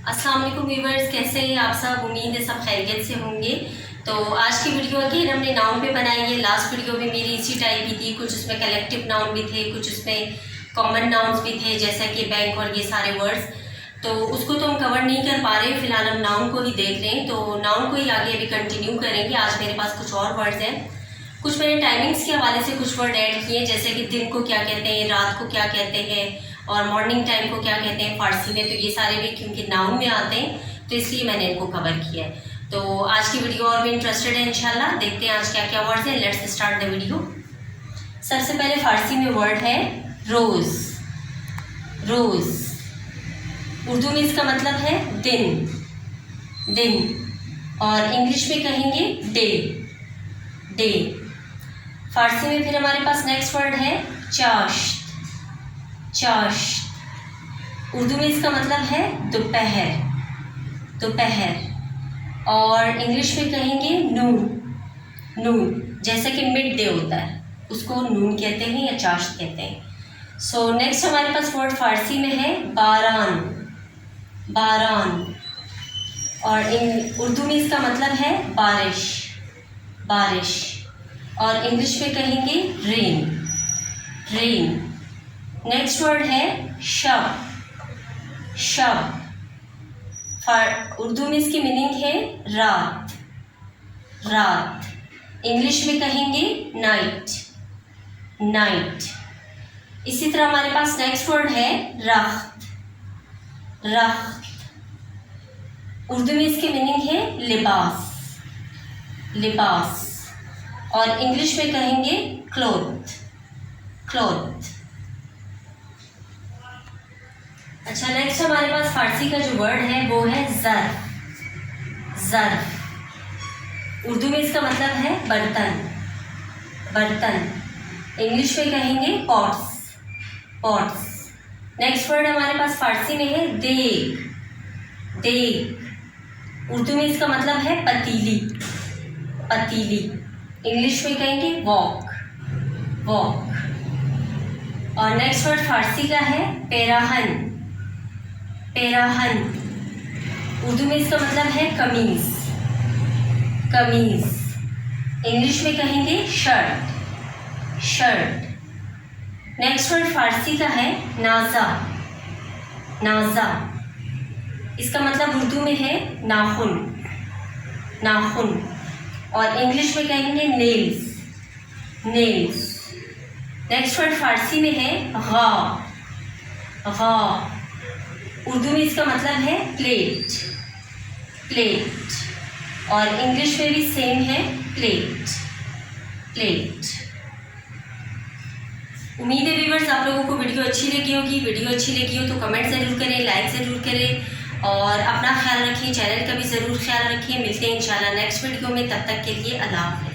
अस्सलाम वालेकुम व्यूअर्स, कैसे हैं आप सब। उम्मीद है सब खैरियत से होंगे। तो आज की वीडियो अगेन हमने नाउन पे बनाई है। लास्ट वीडियो में मेरी इसी टाइप की थी, कुछ उसमें कलेक्टिव नाउन भी थे, कुछ उसमें कॉमन नाउन्स भी थे जैसा कि बैंक और ये सारे वर्ड्स। तो उसको तो हम कवर नहीं कर पा रहे, फिलहाल हम नाउन को ही देख रहे हैं। तो नाउन को ही आगे अभी कंटिन्यू करेंगे। आज मेरे पास कुछ और वर्ड्स हैं, कुछ मैंने टाइमिंग्स के हवाले से कुछ वर्ड ऐड किए, जैसे कि दिन को क्या कहते हैं, रात को क्या कहते हैं और मॉर्निंग टाइम को क्या कहते हैं फारसी में। तो ये सारे भी क्योंकि नाउन में आते हैं तो इसलिए मैंने इनको कवर किया है। तो आज की वीडियो और भी इंटरेस्टेड है इंशाल्लाह। देखते हैं आज क्या क्या वर्ड्स हैं। Let's start the video. सबसे पहले फारसी में वर्ड है रोज़। रोज़ उर्दू में इसका मतलब है दिन, दिन, और इंग्लिश में कहेंगे डे, डे। फारसी में फिर हमारे पास नेक्स्ट वर्ड है चाश्त। चाश्त उर्दू में इसका मतलब है दोपहर, दोपहर, और इंग्लिश में कहेंगे नून, नून। जैसे कि मिड डे होता है उसको नून कहते हैं या चाश्त कहते हैं। सो नेक्स्ट हमारे पास वर्ड फारसी में है बारान, बारान, और उर्दू में इसका मतलब है बारिश, बारिश, और इंग्लिश में कहेंगे रेन, रेन। नेक्स्ट वर्ड है शब, शब। उर्दू में इसकी मीनिंग है रात, रात। इंग्लिश में कहेंगे नाइट, नाइट। इसी तरह हमारे पास नेक्स्ट वर्ड है रख्त, रख्त। उर्दू में इसकी मीनिंग है लिबास, लिबास, और इंग्लिश में कहेंगे क्लॉथ, क्लॉथ। अच्छा, नेक्स्ट हमारे पास फारसी का जो वर्ड है वो है ज़र्फ, ज़र्फ। उर्दू में इसका मतलब है बर्तन, बर्तन। इंग्लिश में कहेंगे पॉट्स, पॉट्स। नेक्स्ट वर्ड हमारे पास फारसी में है देग, देग। उर्दू में इसका मतलब है पतीली, पतीली। इंग्लिश में कहेंगे वॉक, वॉक। और नेक्स्ट वर्ड फारसी का है पेराहन, पेराहन। उर्दू में इसका मतलब है कमीज, कमीज। इंग्लिश में कहेंगे शर्ट, शर्ट। नेक्स्ट वर्ड फारसी का है नाज़ा, नाज़ा। इसका मतलब उर्दू में है नाखून, नाखून, और इंग्लिश में कहेंगे नेल्स, नेल्स। नेक्स्ट वर्ड फारसी में है गा, गा। उर्दू में इसका मतलब है प्लेट, प्लेट, और इंग्लिश में भी सेम है प्लेट, प्लेट। उम्मीद है व्यूअर्स आप लोगों को वीडियो अच्छी लगी होगी। वीडियो अच्छी लगी हो तो कमेंट ज़रूर करें, लाइक ज़रूर करें, और अपना ख्याल रखिए, चैनल का भी ज़रूर ख्याल रखिए। मिलते हैं इंशाल्लाह नेक्स्ट वीडियो में, तब तक के लिए अल्लाह हाफ़िज़।